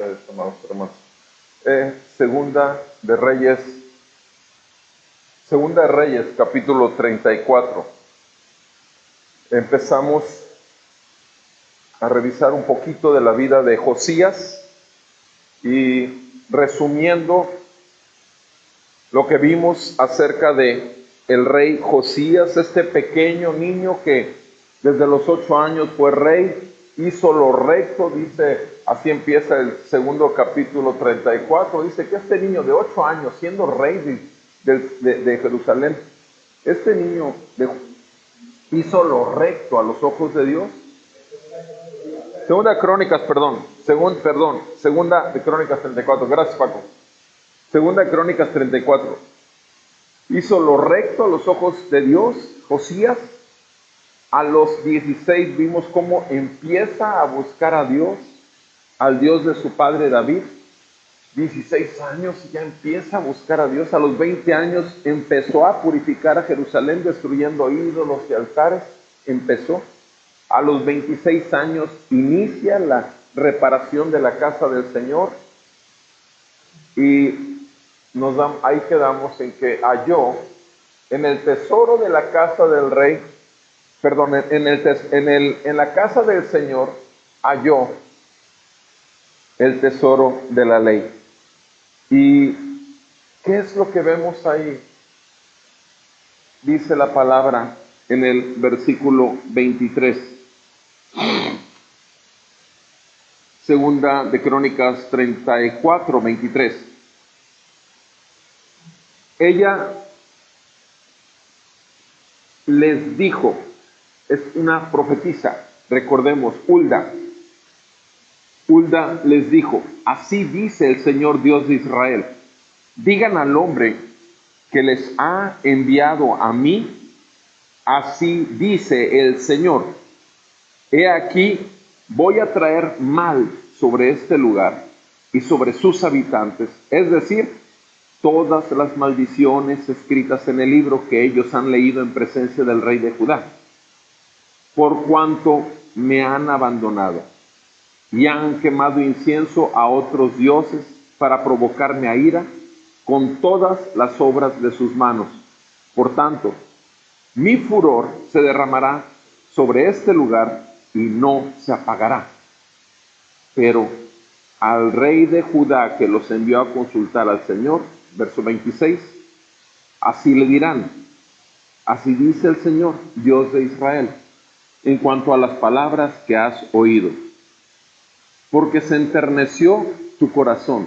ustedes, amados hermanos. Segunda de Reyes, capítulo 34. Empezamos a revisar un poquito de la vida de Josías y resumiendo lo que vimos acerca de el rey Josías, este pequeño niño que desde los 8 años fue rey, hizo lo recto, dice, así empieza el segundo capítulo 34, dice que este niño de 8 años, siendo rey de Jerusalén, este niño hizo lo recto a los ojos de Dios. Segunda de Crónicas 34, gracias Paco. Segunda de Crónicas 34. Hizo lo recto a los ojos de Dios, Josías. A los 16 vimos cómo empieza a buscar a Dios, al Dios de su padre David. 16 años y ya empieza a buscar a Dios. A los 20 años empezó a purificar a Jerusalén, destruyendo ídolos y altares. Empezó. A los 26 años inicia la reparación de la casa del Señor. Y ahí quedamos en que halló en el tesoro de la casa del rey, en la casa del Señor halló el tesoro de la ley. ¿Y qué es lo que vemos ahí? Dice la palabra en el versículo 23. Segunda de Crónicas 34, 23. Ella les dijo, es una profetisa, recordemos, Hulda les dijo, así dice el Señor Dios de Israel, digan al hombre que les ha enviado a mí, así dice el Señor, he aquí, voy a traer mal sobre este lugar y sobre sus habitantes, es decir, todas las maldiciones escritas en el libro que ellos han leído en presencia del rey de Judá, por cuanto me han abandonado y han quemado incienso a otros dioses para provocarme a ira con todas las obras de sus manos. Por tanto, mi furor se derramará sobre este lugar y no se apagará. Pero al rey de Judá que los envió a consultar al Señor, verso 26, así le dirán, así dice el Señor, Dios de Israel, en cuanto a las palabras que has oído. Porque se enterneció tu corazón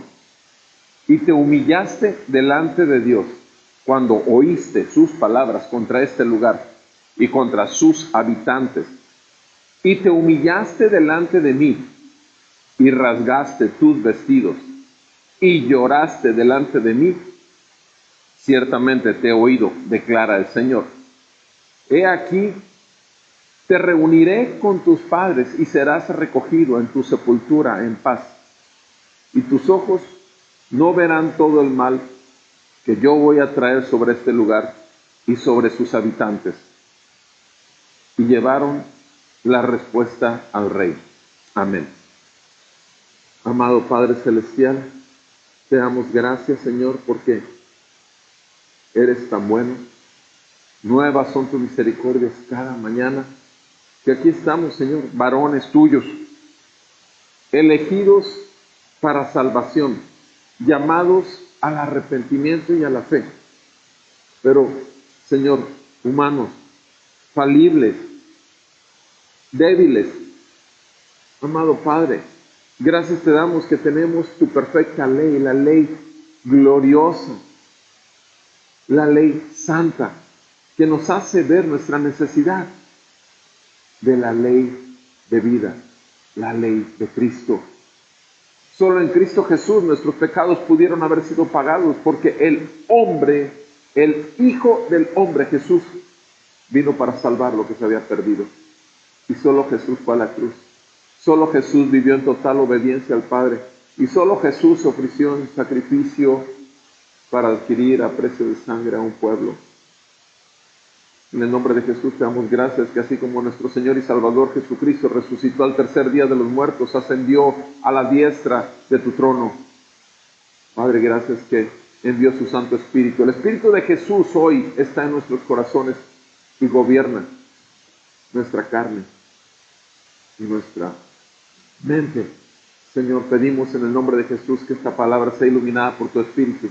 y te humillaste delante de Dios cuando oíste sus palabras contra este lugar y contra sus habitantes. Y te humillaste delante de mí y rasgaste tus vestidos y lloraste delante de mí. Ciertamente te he oído, declara el Señor. He aquí, te reuniré con tus padres y serás recogido en tu sepultura en paz. Y tus ojos no verán todo el mal que yo voy a traer sobre este lugar y sobre sus habitantes. Y llevaron la respuesta al rey. Amén. Amado Padre Celestial, te damos gracias, Señor, porque eres tan bueno. Nuevas son tus misericordias cada mañana. Que aquí estamos, Señor, varones tuyos, elegidos para salvación, llamados al arrepentimiento y a la fe. Pero, Señor, humanos, falibles, débiles. Amado Padre, gracias te damos que tenemos tu perfecta ley, la ley gloriosa, la ley santa, que nos hace ver nuestra necesidad de la ley de vida, la ley de Cristo. Solo en Cristo Jesús nuestros pecados pudieron haber sido pagados, porque el hombre, el Hijo del hombre, Jesús, vino para salvar lo que se había perdido. Y solo Jesús fue a la cruz. Solo Jesús vivió en total obediencia al Padre. Y solo Jesús ofreció un sacrificio para adquirir a precio de sangre a un pueblo. En el nombre de Jesús te damos gracias que así como nuestro Señor y Salvador Jesucristo resucitó al tercer día de los muertos, ascendió a la diestra de tu trono. Padre, gracias que envió su Santo Espíritu. El Espíritu de Jesús hoy está en nuestros corazones y gobierna nuestra carne y nuestra mente. Señor, pedimos en el nombre de Jesús que esta palabra sea iluminada por tu Espíritu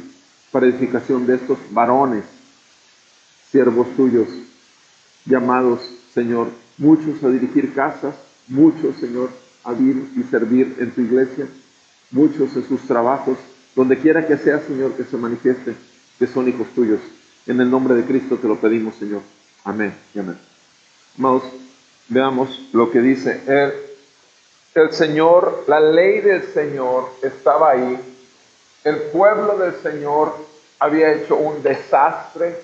para edificación de estos varones, siervos tuyos, llamados, Señor, muchos a dirigir casas, muchos, Señor, a vivir y servir en tu iglesia, muchos en sus trabajos, donde quiera que sea, Señor, que se manifieste, que son hijos tuyos. En el nombre de Cristo te lo pedimos, Señor. Amén y amén. Amados, veamos lo que dice el Señor, la ley del Señor estaba ahí. El pueblo del Señor había hecho un desastre.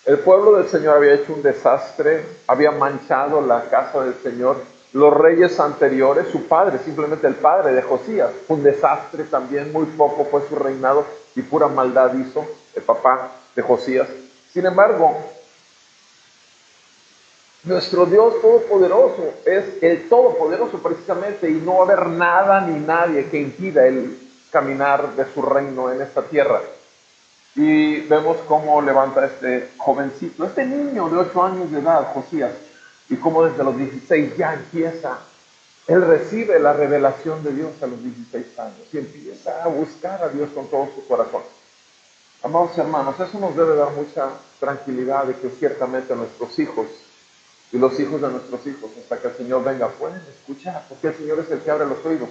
El pueblo del Señor había hecho un desastre, había manchado la casa del Señor. Los reyes anteriores, su padre, simplemente el padre de Josías, fue un desastre también, muy poco fue su reinado y pura maldad hizo el papá de Josías. Sin embargo, nuestro Dios Todopoderoso es el Todopoderoso precisamente y no va a haber nada ni nadie que impida el caminar de su reino en esta tierra. Y vemos cómo levanta este jovencito, este niño de 8 años de edad, Josías, y cómo desde los 16 ya empieza, él recibe la revelación de Dios a los 16 años y empieza a buscar a Dios con todo su corazón. Amados hermanos, eso nos debe dar mucha tranquilidad de que ciertamente nuestros hijos y los hijos de nuestros hijos, hasta que el Señor venga, pueden escuchar, porque el Señor es el que abre los oídos.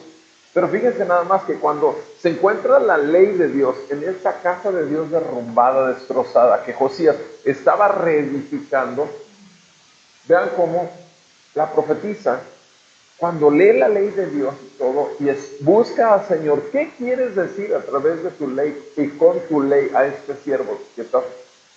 Pero fíjense nada más que cuando se encuentra la ley de Dios en esa casa de Dios derrumbada, destrozada, que Josías estaba reedificando, vean cómo la profetisa, cuando lee la ley de Dios y todo, y busca al Señor, ¿qué quieres decir a través de tu ley y con tu ley a este siervo que estás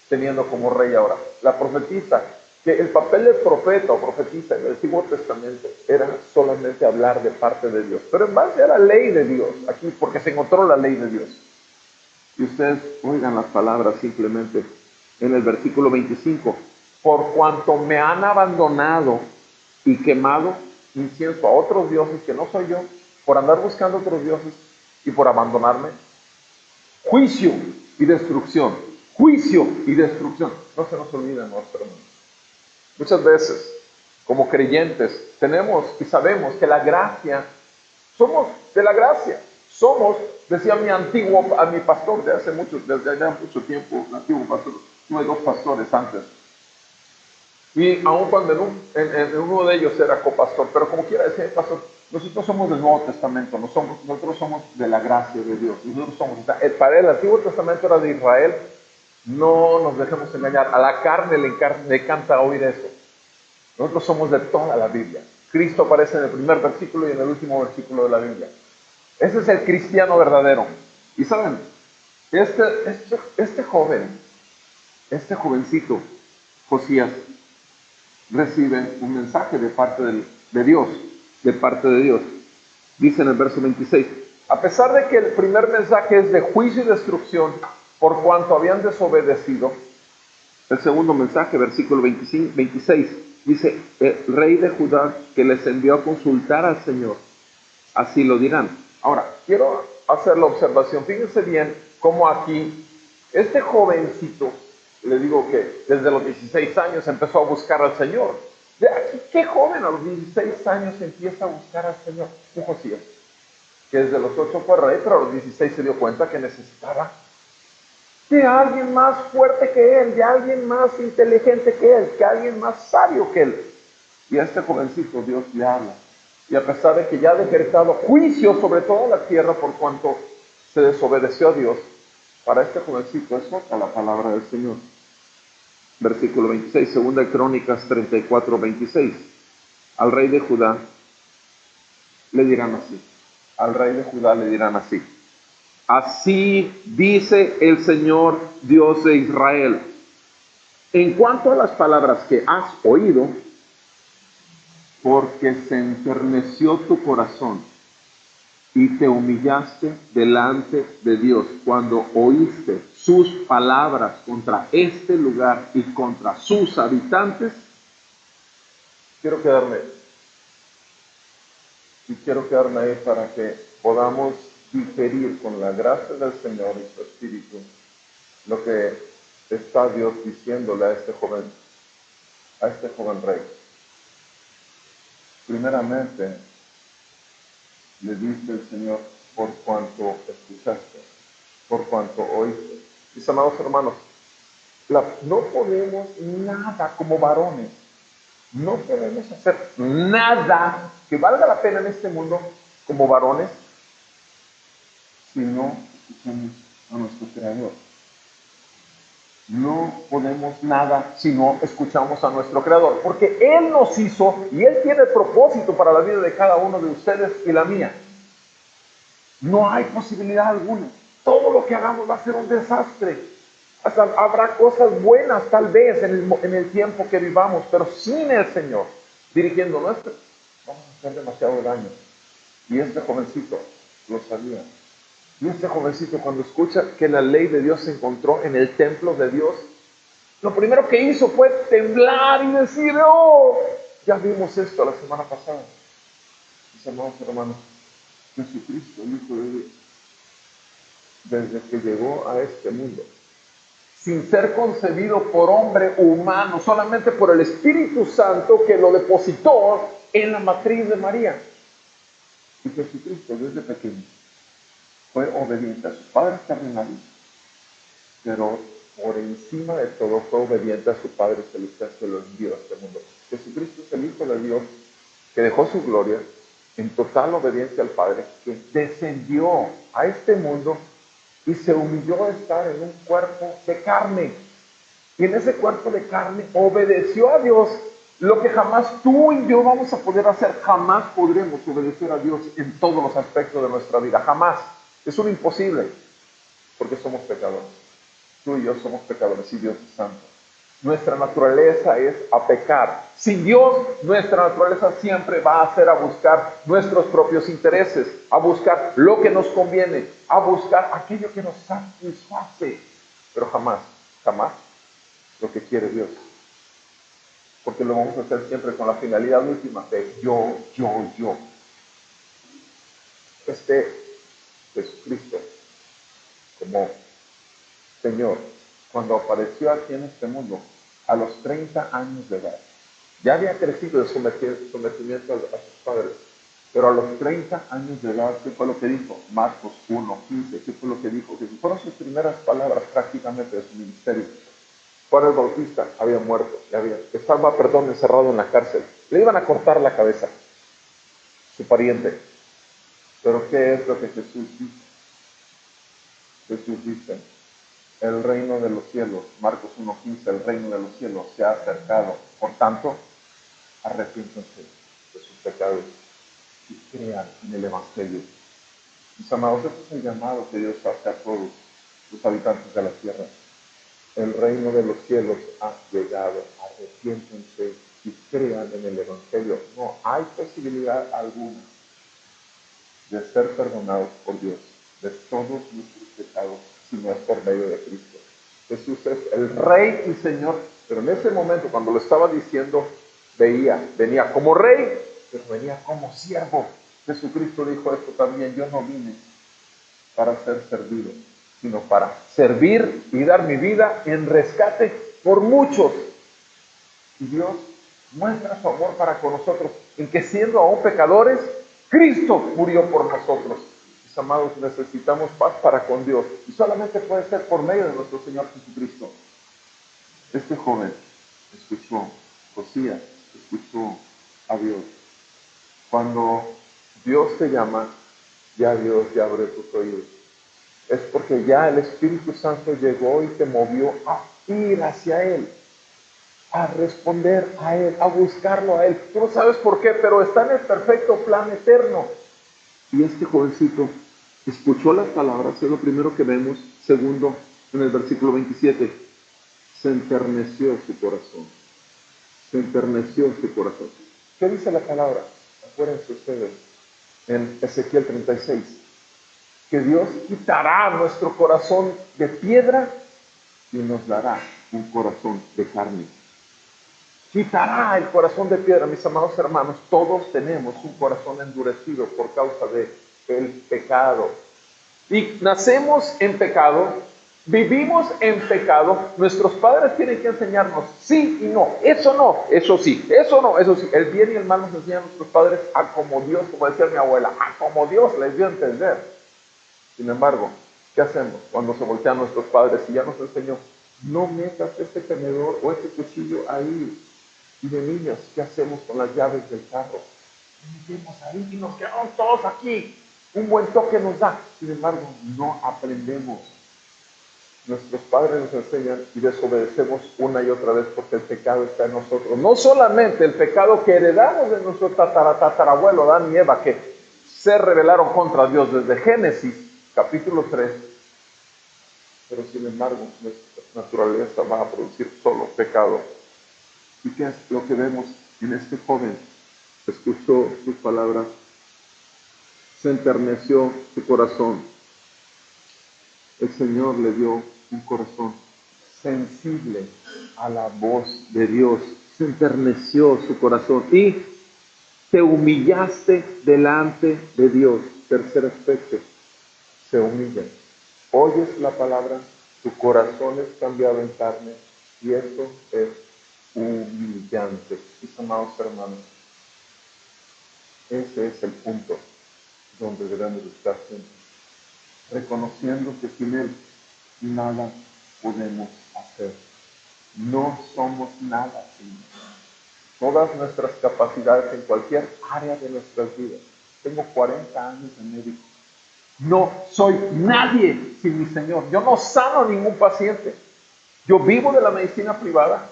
teniendo como rey ahora? La profetisa, que el papel del profeta o profetisa en el Antiguo Testamento era solamente hablar de parte de Dios, pero en base a la ley de Dios, aquí porque se encontró la ley de Dios. Y ustedes oigan las palabras simplemente en el versículo 25, por cuanto me han abandonado y quemado incienso a otros dioses que no soy yo, por andar buscando otros dioses y por abandonarme, juicio y destrucción, juicio y destrucción. No se nos olviden, hermanos. Muchas veces, como creyentes, tenemos y sabemos que la gracia, somos de la gracia, somos, decía mi pastor de hace mucho, desde ya mucho tiempo, el antiguo pastor, tuve 2 pastores antes, y aun cuando en uno de ellos era copastor, pero como quiera decir, pastor, nosotros somos del Nuevo Testamento, nosotros somos de la gracia de Dios, nosotros somos, para el Antiguo Testamento era de Israel. No nos dejemos engañar, a la carne le encanta oír eso. Nosotros somos de toda la Biblia. Cristo aparece en el primer versículo y en el último versículo de la Biblia. Ese es el cristiano verdadero. Y saben, este jovencito, Josías, recibe un mensaje de parte de Dios, de parte de Dios. Dice en el verso 26, a pesar de que el primer mensaje es de juicio y destrucción por cuanto habían desobedecido, el segundo mensaje, versículo 26, dice, el rey de Judá que les envió a consultar al Señor, así lo dirán. Ahora, quiero hacer la observación, fíjense bien cómo aquí, este jovencito, le digo que desde los 16 años empezó a buscar al Señor. De aquí, ¿qué joven a los 16 años empieza a buscar al Señor? Un Josías, que desde los 8 fue rey, pero a los 16 se dio cuenta que necesitaba de alguien más fuerte que él, de alguien más inteligente que él, que alguien más sabio que él. Y a este jovencito Dios le habla. Y a pesar de que ya ha decretado juicio sobre toda la tierra por cuanto se desobedeció a Dios, para este jovencito es otra la palabra del Señor. Versículo 26, segunda de Crónicas 34, 26. Al rey de Judá le dirán así. Al rey de Judá le dirán así. Así dice el Señor Dios de Israel. En cuanto a las palabras que has oído, porque se enterneció tu corazón y te humillaste delante de Dios cuando oíste sus palabras contra este lugar y contra sus habitantes. Quiero quedarme ahí para que podamos diferir con la gracia del Señor y su Espíritu lo que está Dios diciéndole a este joven rey. Primeramente, le dice el Señor, por cuanto escuchaste, por cuanto oíste. Mis amados hermanos, no podemos nada como varones, no podemos hacer nada que valga la pena en este mundo como varones si no escuchamos a nuestro Creador. No podemos nada si no escuchamos a nuestro Creador, porque Él nos hizo y Él tiene propósito para la vida de cada uno de ustedes y la mía. No hay posibilidad alguna. Todo lo que hagamos va a ser un desastre. Hasta habrá cosas buenas tal vez en el tiempo que vivamos, pero sin el Señor dirigiéndonos, vamos a hacer demasiado daño. Y este jovencito lo sabía. Y este jovencito, cuando escucha que la ley de Dios se encontró en el templo de Dios, lo primero que hizo fue temblar y decir, oh, ya vimos esto la semana pasada. Mis amados hermanos, Jesucristo, el Hijo de Dios, desde que llegó a este mundo, sin ser concebido por hombre humano, solamente por el Espíritu Santo que lo depositó en la matriz de María. Y Jesucristo desde pequeño fue obediente a sus padres terrenales, pero por encima de todo fue obediente a su Padre Celestial que lo envió a este mundo. Jesucristo es el Hijo de Dios que dejó su gloria en total obediencia al Padre, que descendió a este mundo y se humilló a estar en un cuerpo de carne. Y en ese cuerpo de carne obedeció a Dios, lo que jamás tú y yo vamos a poder hacer. Jamás podremos obedecer a Dios en todos los aspectos de nuestra vida, jamás. Es un imposible, porque somos pecadores. Tú y yo somos pecadores y Dios es santo. Nuestra naturaleza es a pecar. Sin Dios, nuestra naturaleza siempre va a ser a buscar nuestros propios intereses, a buscar lo que nos conviene, a buscar aquello que nos satisface. Pero jamás, jamás lo que quiere Dios. Porque lo vamos a hacer siempre con la finalidad última de yo. Jesucristo, como Señor, cuando apareció aquí en este mundo, a los 30 años de edad, ya había crecido de sometimiento a sus padres, pero a los 30 años de edad, ¿qué fue lo que dijo? Marcos 1:15, ¿qué fue lo que dijo? Que fueron sus primeras palabras prácticamente de su ministerio. Juan el Bautista había muerto, estaba encerrado en la cárcel, le iban a cortar la cabeza, su pariente. Pero ¿qué es lo que Jesús dice? Jesús dice, el reino de los cielos, Marcos 1:15, el reino de los cielos se ha acercado. Por tanto, arrepiéntanse de sus pecados y crean en el Evangelio. Mis amados, este es el llamado que Dios hace a todos los habitantes de la tierra. El reino de los cielos ha llegado, arrepiéntanse y crean en el Evangelio. No hay posibilidad alguna de ser perdonados por Dios de todos nuestros pecados si no es por medio de Cristo. Jesús es el Rey y Señor, pero en ese momento cuando lo estaba diciendo, venía como Rey, pero venía como siervo. Jesucristo dijo esto también, yo no vine para ser servido, sino para servir y dar mi vida en rescate por muchos. Y Dios muestra su amor para con nosotros, en que siendo aún pecadores, Cristo murió por nosotros. Mis amados, necesitamos paz para con Dios, y solamente puede ser por medio de nuestro Señor Jesucristo. Este joven escuchó, Josías escuchó a Dios. Cuando Dios te llama, ya Dios ya abre tus oídos. Es porque ya el Espíritu Santo llegó y te movió a ir hacia Él, a responder a Él, a buscarlo a Él. Tú no sabes por qué, pero está en el perfecto plan eterno. Y este jovencito escuchó las palabras, es lo primero que vemos. Segundo, en el versículo 27, se enterneció su corazón. Se enterneció su corazón. ¿Qué dice la palabra? Acuérdense ustedes. en Ezequiel 36, que Dios quitará nuestro corazón de piedra y nos dará un corazón de carne. Quitará el corazón de piedra, mis amados hermanos. Todos tenemos un corazón endurecido por causa de el pecado. Y nacemos en pecado, vivimos en pecado. Nuestros padres tienen que enseñarnos sí y no, eso no, eso sí, eso no, eso sí. El bien y el mal nos enseñan nuestros padres a como Dios, como decía mi abuela, a como Dios les dio a entender. Sin embargo, ¿qué hacemos cuando se voltean nuestros padres y ya nos enseñó? No metas este tenedor o este cuchillo ahí. Y de niños, ¿qué hacemos con las llaves del carro? Nos metemos ahí y nos quedamos todos aquí. Un buen toque nos da. Sin embargo, no aprendemos. Nuestros padres nos enseñan y desobedecemos una y otra vez porque el pecado está en nosotros. No solamente el pecado que heredamos de nuestro tatarabuelo Adán y Eva, que se rebelaron contra Dios desde Génesis, capítulo 3, pero sin embargo, nuestra naturaleza va a producir solo pecado. ¿Y qué es lo que vemos en este joven? Escuchó sus palabras, se enterneció su corazón. El Señor le dio un corazón sensible a la voz de Dios. Se enterneció su corazón y te humillaste delante de Dios. Tercer aspecto, se humilla. Oyes la palabra, tu corazón es cambiado en carne y eso es humillante. Mis amados hermanos, ese es el punto donde debemos estar siempre, reconociendo que sin Él nada podemos hacer. No somos nada sin Él. Todas nuestras capacidades en cualquier área de nuestras vidas. Tengo 40 años de médico. No soy nadie sin mi Señor. Yo no sano a ningún paciente. Yo vivo de la medicina privada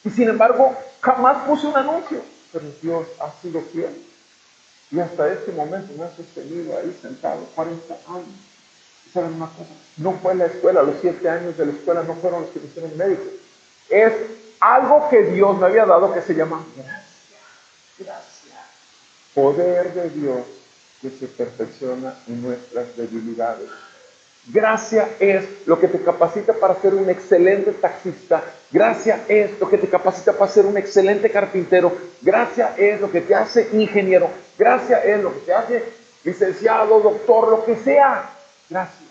y sin embargo jamás puse un anuncio. Pero Dios ha sido fiel. Y hasta este momento me ha sostenido ahí sentado 40 años. ¿Y saben una cosa? No fue la escuela, los 7 años de la escuela no fueron los que me hicieron médico. Es algo que Dios me había dado que se llama gracia. Gracia. Poder de Dios que se perfecciona en nuestras debilidades. Gracia es lo que te capacita para ser un excelente taxista. Gracia es lo que te capacita para ser un excelente carpintero. Gracia es lo que te hace ingeniero. Gracia es lo que te hace licenciado, doctor, lo que sea. Gracia.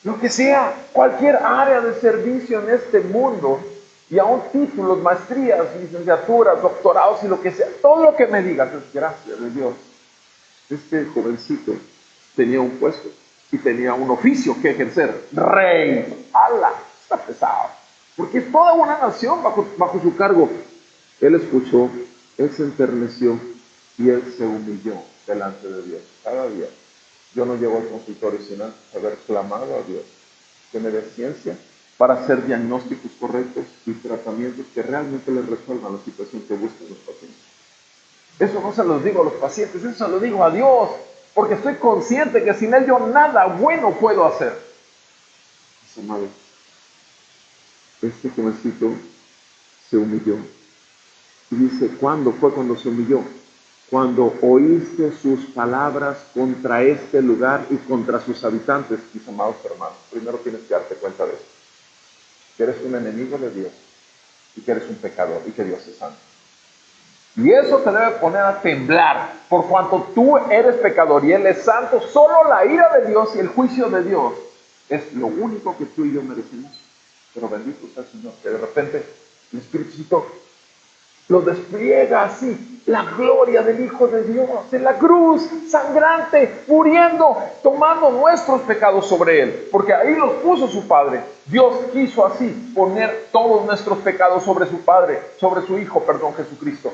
Lo que sea, cualquier área de servicio en este mundo, y aún títulos, maestrías, licenciaturas, doctorados y lo que sea, todo lo que me digas es gracia de Dios. Este jovencito tenía un puesto y tenía un oficio que ejercer. Rey, ¡ala! Está pesado. Porque es toda una nación bajo su cargo. Él escuchó, él se enterneció y él se humilló delante de Dios. Cada día yo no llevo al consultorio sin haber clamado a Dios que me dé ciencia para hacer diagnósticos correctos y tratamientos que realmente les resuelvan la situación que buscan los pacientes. Eso no se los digo a los pacientes, eso se lo digo a Dios, porque estoy consciente que sin Él yo nada bueno puedo hacer. Mis amados, este jovencito se humilló. Y dice, ¿cuándo fue cuando se humilló? Cuando oíste sus palabras contra este lugar y contra sus habitantes. Mis amados hermanos, primero tienes que darte cuenta de esto, que eres un enemigo de Dios y que eres un pecador y que Dios es santo. Y eso te debe poner a temblar, por cuanto tú eres pecador y Él es santo. Solo la ira de Dios y el juicio de Dios es lo único que tú y yo merecemos. Pero bendito sea el Señor, que de repente el Espíritu Santo lo despliega así, la gloria del Hijo de Dios, en la cruz, sangrante, muriendo, tomando nuestros pecados sobre Él, porque ahí los puso su Padre. Dios quiso así poner todos nuestros pecados sobre su Padre, sobre su Hijo, Jesucristo,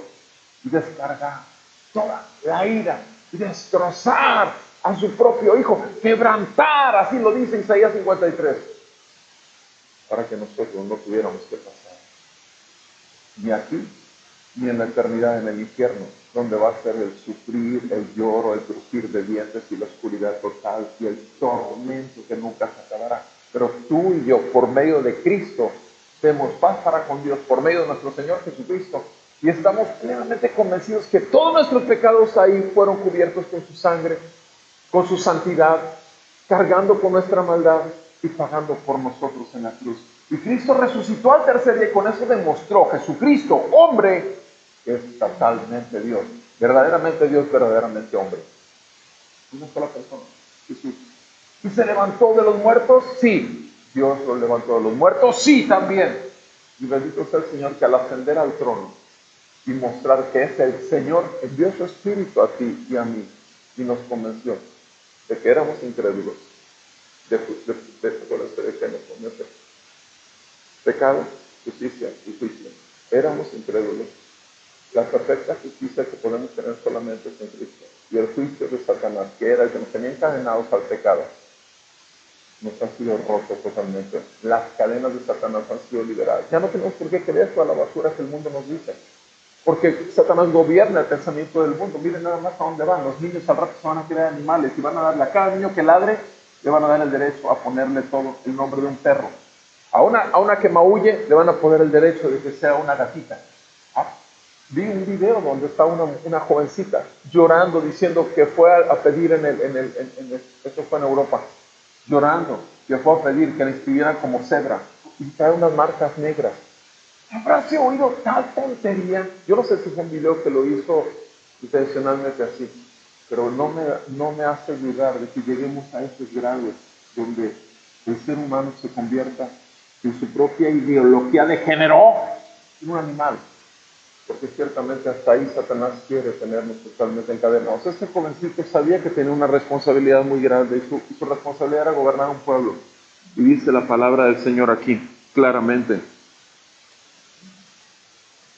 y descargar toda la ira, y destrozar a su propio Hijo, quebrantar, así lo dice Isaías 53, para que nosotros no tuviéramos que pasar ni aquí ni en la eternidad en el infierno, donde va a ser el sufrir, el lloro, el crujir de dientes y la oscuridad total y el tormento que nunca se acabará. Pero tú y yo, por medio de Cristo, tenemos paz para con Dios, por medio de nuestro Señor Jesucristo, y estamos plenamente convencidos que todos nuestros pecados ahí fueron cubiertos con su sangre, con su santidad, cargando con nuestra maldad y pagando por nosotros en la cruz. Y Cristo resucitó al tercer día y con eso demostró Jesucristo, hombre, que es totalmente Dios, verdaderamente hombre. Una sola persona, Jesús. ¿Y se levantó de los muertos? Sí. ¿Dios lo levantó de los muertos? Sí, también. Y bendito sea el Señor que al ascender al trono y mostrar que es el Señor, envió su Espíritu a ti y a mí y nos convenció de que éramos incrédulos, de que nos comete pecado, justicia y juicio. Éramos incrédulos. La perfecta justicia que podemos tener solamente es en Cristo. Y el juicio de Satanás, que era el que nos tenía encadenados al pecado, nos ha sido roto totalmente. Las cadenas de Satanás han sido liberadas. Ya no tenemos por qué creer toda la basura que el mundo nos dice. Porque Satanás gobierna el pensamiento del mundo. Miren nada más a dónde van. Los niños al rato se van a crear animales y van a darle a cada niño que ladre, le van a dar el derecho a ponerle todo el nombre de un perro. A una que maulle le van a poner el derecho de que sea una gatita. Vi un video donde está una jovencita llorando, diciendo que fue a pedir esto fue en Europa, llorando, que fue a pedir que le inscribieran como cebra y trae unas marcas negras. ¿Habrás oído tal tontería? Yo no sé si fue un video que lo hizo intencionalmente así, pero no me hace dudar de que lleguemos a estos grados donde el ser humano se convierta en su propia ideología de género en un animal. Porque ciertamente hasta ahí Satanás quiere tenernos totalmente encadenados. Este jovencito sabía que tenía una responsabilidad muy grande y su responsabilidad era gobernar un pueblo. Y dice la palabra del Señor aquí, claramente.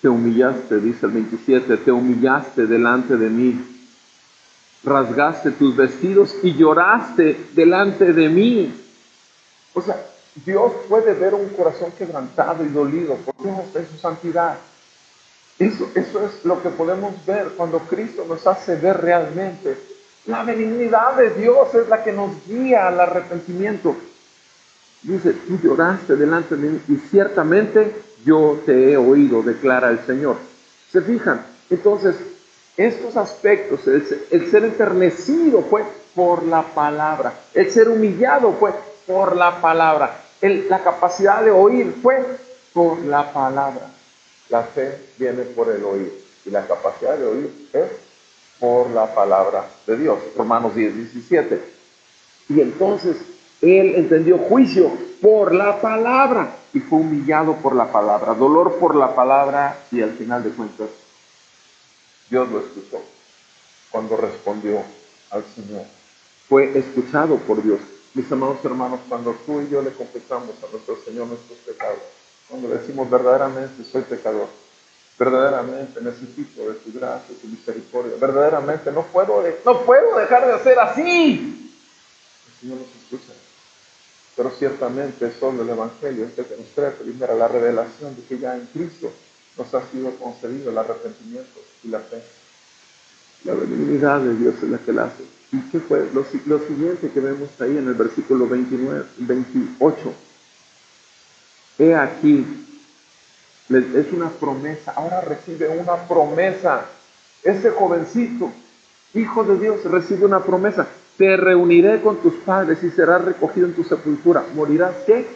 Te humillaste, dice el 27, te humillaste delante de mí. Rasgaste tus vestidos y lloraste delante de mí. O sea, Dios puede ver un corazón quebrantado y dolido por Dios en su santidad. Eso es lo que podemos ver cuando Cristo nos hace ver realmente. La benignidad de Dios es la que nos guía al arrepentimiento. Dice, tú lloraste delante de mí y ciertamente yo te he oído, declara el Señor. ¿Se fijan? Entonces, estos aspectos, el ser enternecido fue por la palabra. El ser humillado fue por la palabra. La capacidad de oír fue por la palabra. La fe viene por el oír y la capacidad de oír es por la palabra de Dios. Romanos 10:17. Y entonces él entendió juicio por la palabra y fue humillado por la palabra, dolor por la palabra y al final de cuentas Dios lo escuchó cuando respondió al Señor. Fue escuchado por Dios. Mis amados hermanos, cuando tú y yo le confesamos a nuestro Señor nuestros pecados, cuando decimos verdaderamente soy pecador, verdaderamente necesito de tu gracia, de tu misericordia, verdaderamente no puedo dejar de hacer así, el Señor nos escucha. Pero ciertamente solo el Evangelio es el que nos trae primero la revelación de que ya en Cristo nos ha sido concedido el arrepentimiento y la fe. La benignidad de Dios es la que la hace. ¿Y qué fue? Lo siguiente que vemos ahí en el versículo 28. He aquí, es una promesa, ahora recibe una promesa. Ese jovencito, hijo de Dios, recibe una promesa. Te reuniré con tus padres y serás recogido en tu sepultura. ¿Morirás qué?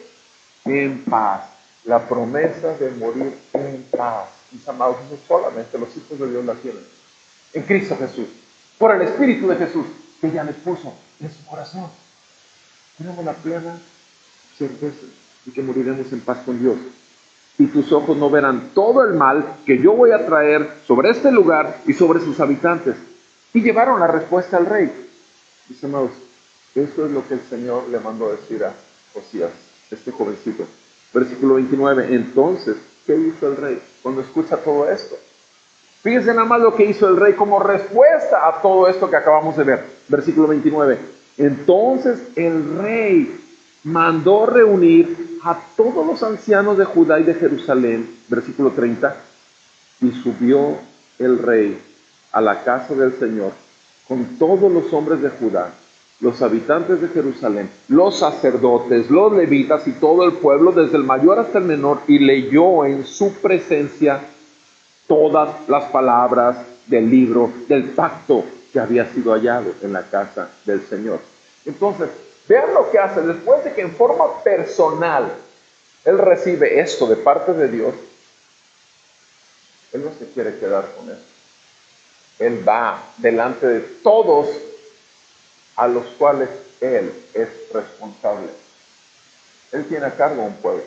En paz. La promesa de morir en paz. Mis amados, no solamente los hijos de Dios la tienen. En Cristo Jesús. Por el Espíritu de Jesús que ya le puso en su corazón. Tenemos la plena certeza de que moriremos en paz con Dios. Y tus ojos no verán todo el mal que yo voy a traer sobre este lugar y sobre sus habitantes. Y llevaron la respuesta al rey. Mis amados, eso es lo que el Señor le mandó decir a Josías, este jovencito. Versículo 29. Entonces, ¿qué hizo el rey cuando escucha todo esto? Fíjense nada más lo que hizo el rey como respuesta a todo esto que acabamos de ver. Versículo 29. Entonces el rey mandó reunir a todos los ancianos de Judá y de Jerusalén. Versículo 30. Y subió el rey a la casa del Señor con todos los hombres de Judá, los habitantes de Jerusalén, los sacerdotes, los levitas y todo el pueblo, desde el mayor hasta el menor, y leyó en su presencia todas las palabras del libro del pacto que había sido hallado en la casa del Señor. Entonces, vean lo que hace. Después de que en forma personal él recibe esto de parte de Dios, él no se quiere quedar con eso. Él va delante de todos a los cuales él es responsable. Él tiene a cargo un pueblo.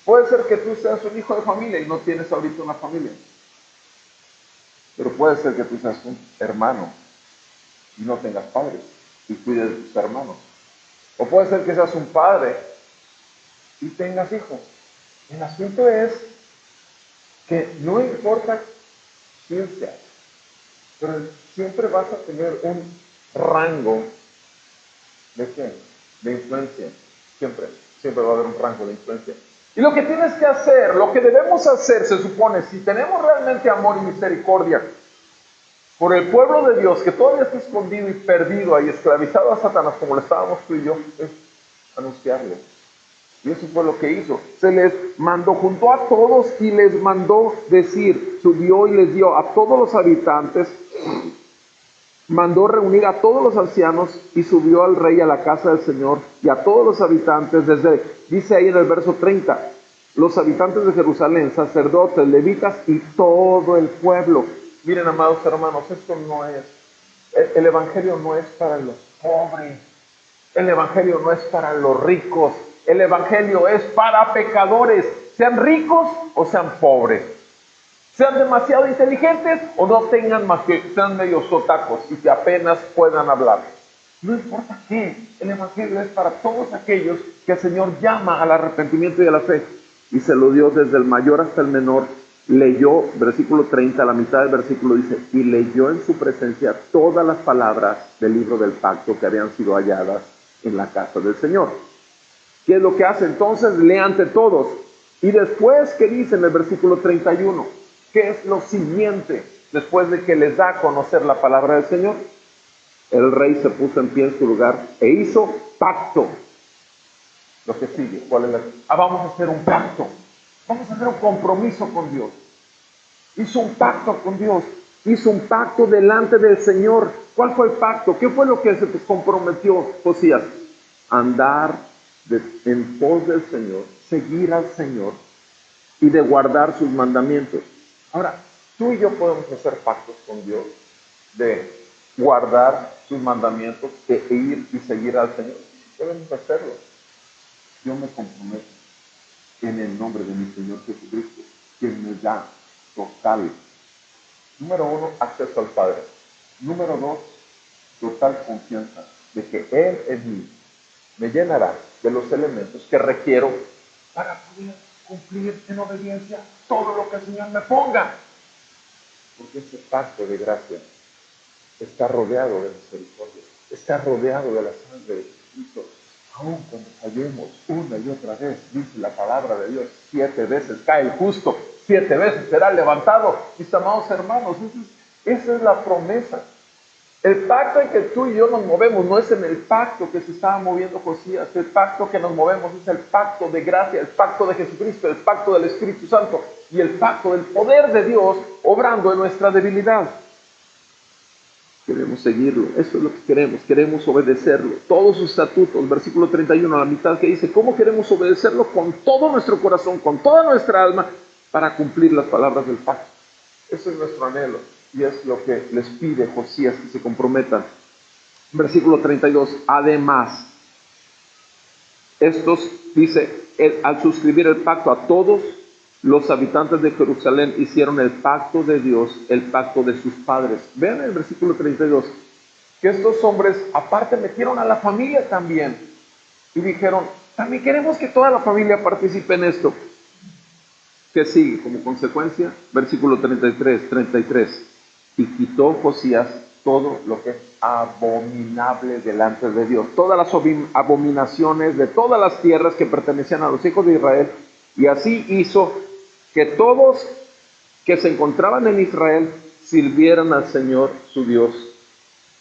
Puede ser que tú seas un hijo de familia y no tienes ahorita una familia. Pero puede ser que tú seas un hermano y no tengas padres y cuides de tus hermanos. O puede ser que seas un padre y tengas hijos. El asunto es que no importa quién seas, pero siempre vas a tener un rango de qué? De influencia. Siempre va a haber un rango de influencia. Y lo que tienes que hacer, lo que debemos hacer, se supone, si tenemos realmente amor y misericordia por el pueblo de Dios, que todavía está escondido y perdido y esclavizado a Satanás, como lo estábamos tú y yo, es anunciarle. Y eso fue lo que hizo. Se les mandó, juntó a todos y les mandó decir, subió y les dio a todos los habitantes, mandó reunir a todos los ancianos y subió al rey a la casa del Señor y a todos los habitantes, dice ahí en el verso 30, los habitantes de Jerusalén, sacerdotes, levitas y todo el pueblo. Miren, amados hermanos, esto no es, el evangelio no es para los pobres, el evangelio no es para los ricos, el evangelio es para pecadores, sean ricos o sean pobres. Sean demasiado inteligentes o no tengan más que sean medios sotacos y que apenas puedan hablar. No importa qué, el evangelio es para todos aquellos que el Señor llama al arrepentimiento y a la fe. Y se lo dio desde el mayor hasta el menor. Leyó, versículo 30, la mitad del versículo dice, y leyó en su presencia todas las palabras del libro del pacto que habían sido halladas en la casa del Señor. ¿Qué es lo que hace? Entonces lee ante todos. Y después, ¿qué dice en el versículo 31? ¿Qué es lo siguiente después de que les da a conocer la palabra del Señor? El rey se puso en pie en su lugar e hizo pacto. Lo que sigue, ¿cuál es vamos a hacer un pacto. Vamos a hacer un compromiso con Dios. Hizo un pacto con Dios. Hizo un pacto delante del Señor. ¿Cuál fue el pacto? ¿Qué fue lo que se comprometió Josías? Andar en pos del Señor, seguir al Señor y de guardar sus mandamientos. Ahora, tú y yo podemos hacer pactos con Dios de guardar sus mandamientos, de ir y seguir al Señor. Podemos hacerlo. Yo me comprometo en el nombre de mi Señor Jesucristo, quien me da total, número 1, acceso al Padre. Número 2, total confianza de que Él en mí me llenará de los elementos que requiero para poder cumplir en obediencia todo lo que el Señor me ponga. Porque ese pacto de gracia está rodeado de misericordia, está rodeado de la sangre de Jesucristo. Aun cuando fallemos una y otra vez, dice la palabra de Dios, 7 veces cae el justo, 7 veces será levantado. Mis amados hermanos, esa es la promesa. El pacto en que tú y yo nos movemos no es en el pacto que se estaba moviendo Josías. El pacto que nos movemos es el pacto de gracia, el pacto de Jesucristo, el pacto del Espíritu Santo y el pacto del poder de Dios obrando en nuestra debilidad. Queremos seguirlo, eso es lo que queremos obedecerlo. Todos sus estatutos, versículo 31, a la mitad que dice, ¿cómo queremos obedecerlo? Con todo nuestro corazón, con toda nuestra alma, para cumplir las palabras del pacto. Eso es nuestro anhelo. Y es lo que les pide Josías, que se comprometan. Versículo 32. Además, estos, dice, al suscribir el pacto a todos, los habitantes de Jerusalén hicieron el pacto de Dios, el pacto de sus padres. Vean el versículo 32, que estos hombres aparte metieron a la familia también. Y dijeron, también queremos que toda la familia participe en esto. ¿Qué sigue como consecuencia? Versículo 33. Y quitó Josías todo lo que es abominable delante de Dios, todas las abominaciones de todas las tierras que pertenecían a los hijos de Israel, y así hizo que todos que se encontraban en Israel sirvieran al Señor su Dios.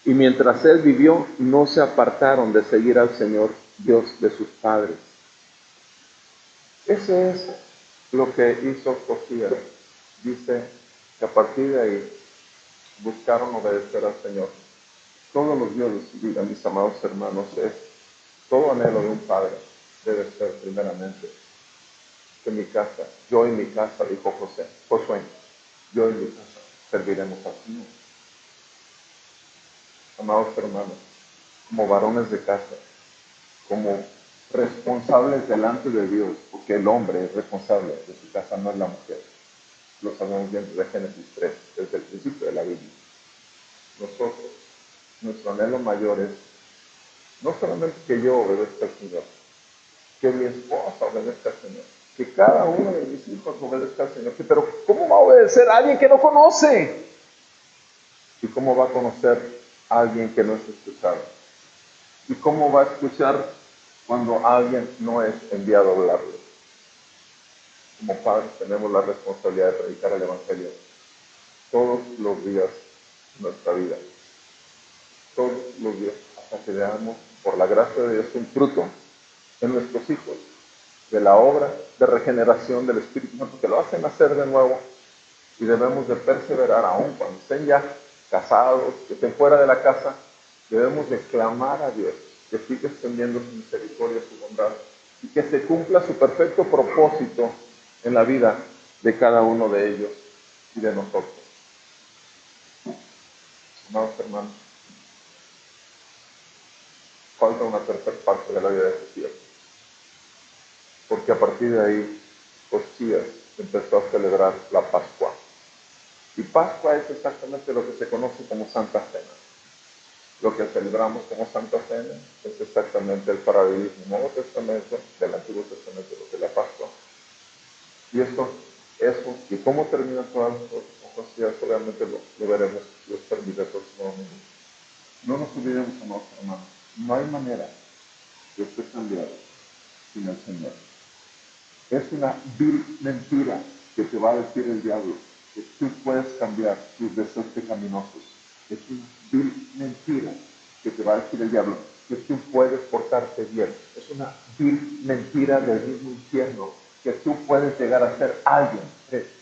Y mientras él vivió, no se apartaron de seguir al Señor, Dios de sus padres. Ese es lo que hizo Josías. Dice que a partir de ahí buscaron obedecer al Señor. Todos los días de su vida, mis amados hermanos, es todo anhelo de un padre debe ser primeramente que mi casa, yo y mi casa, dijo Josué, yo y mi casa serviremos al Señor. Amados hermanos, como varones de casa, como responsables delante de Dios, porque el hombre es responsable de su casa, no es la mujer. Lo sabemos bien desde Génesis 3, desde el principio de la Biblia. Nosotros, nuestro anhelo mayor es no solamente que yo obedezca al Señor, que mi esposa obedezca al Señor, que cada uno de mis hijos obedezca al Señor. Pero ¿cómo va a obedecer a alguien que no conoce? ¿Y cómo va a conocer a alguien que no es escuchado? ¿Y cómo va a escuchar cuando alguien no es enviado a hablarle? Como padres tenemos la responsabilidad de predicar el Evangelio todos los días de nuestra vida. Todos los días, hasta que veamos, por la gracia de Dios, un fruto en nuestros hijos de la obra de regeneración del Espíritu Santo, que lo hacen nacer de nuevo, y debemos de perseverar aún cuando estén ya casados, que estén fuera de la casa. Debemos de clamar a Dios que siga extendiendo su misericordia, su bondad, y que se cumpla su perfecto propósito en la vida de cada uno de ellos y de nosotros. Amados hermanos, falta una tercera parte de la vida de Josías, porque a partir de ahí Josías empezó a celebrar la Pascua. Y Pascua es exactamente lo que se conoce como Santa Cena. Lo que celebramos como Santa Cena es exactamente el paralelismo del Nuevo Testamento del Antiguo Testamento, lo que es la Pascua. Y eso, y cómo termina todas las cosas, obviamente lo veremos, Dios permite el próximo domingo. No nos olvidemos, amados hermanos, no hay manera de ser cambiado sin el Señor. Es una vil mentira que te va a decir el diablo, que tú puedes cambiar tus deseos pecaminosos. Es una vil mentira que te va a decir el diablo, que tú puedes portarte bien. Es una vil mentira del mismo infierno, que tú puedes llegar a ser alguien.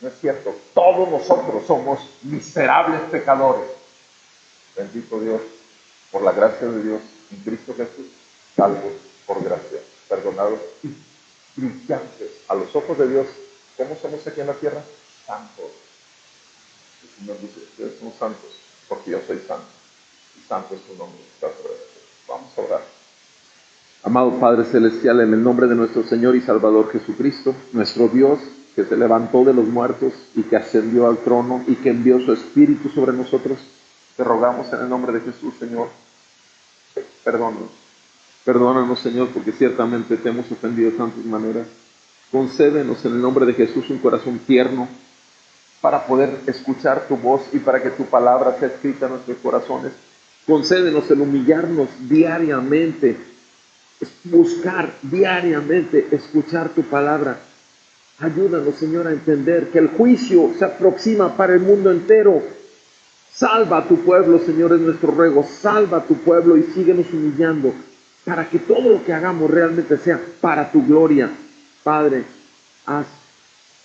No es cierto, todos nosotros somos miserables pecadores. Bendito Dios, por la gracia de Dios, en Cristo Jesús, salvos por gracia, perdonados y brillantes a los ojos de Dios. ¿Cómo somos aquí en la tierra? Santos. El Señor dice, ustedes son santos, porque yo soy santo, y santo es tu nombre. Vamos a orar. Amado Padre Celestial, en el nombre de nuestro Señor y Salvador Jesucristo, nuestro Dios, que se levantó de los muertos y que ascendió al trono y que envió su Espíritu sobre nosotros, te rogamos en el nombre de Jesús, Señor, perdónanos. Perdónanos, Señor, porque ciertamente te hemos ofendido de tantas maneras. Concédenos en el nombre de Jesús un corazón tierno para poder escuchar tu voz y para que tu palabra sea escrita en nuestros corazones. Concédenos el humillarnos diariamente, buscar diariamente, escuchar tu palabra. Ayúdanos, Señor, a entender que el juicio se aproxima para el mundo entero. Salva a tu pueblo, Señor, es nuestro ruego. Salva a tu pueblo y síguenos humillando para que todo lo que hagamos realmente sea para tu gloria. Padre, haz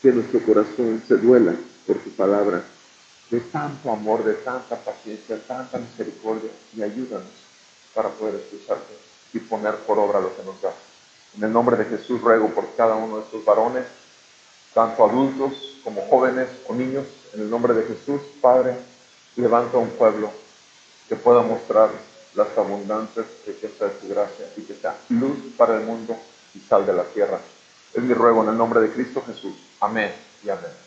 que nuestro corazón se duela por tu palabra, de tanto amor, de tanta paciencia, de tanta misericordia, y ayúdanos para poder escucharte y poner por obra lo que nos das. En el nombre de Jesús ruego por cada uno de estos varones, tanto adultos como jóvenes o niños, en el nombre de Jesús, Padre, levanta un pueblo que pueda mostrar las abundantes riquezas de tu gracia y que sea luz para el mundo y sal de la tierra. Es mi ruego en el nombre de Cristo Jesús. Amén y amén.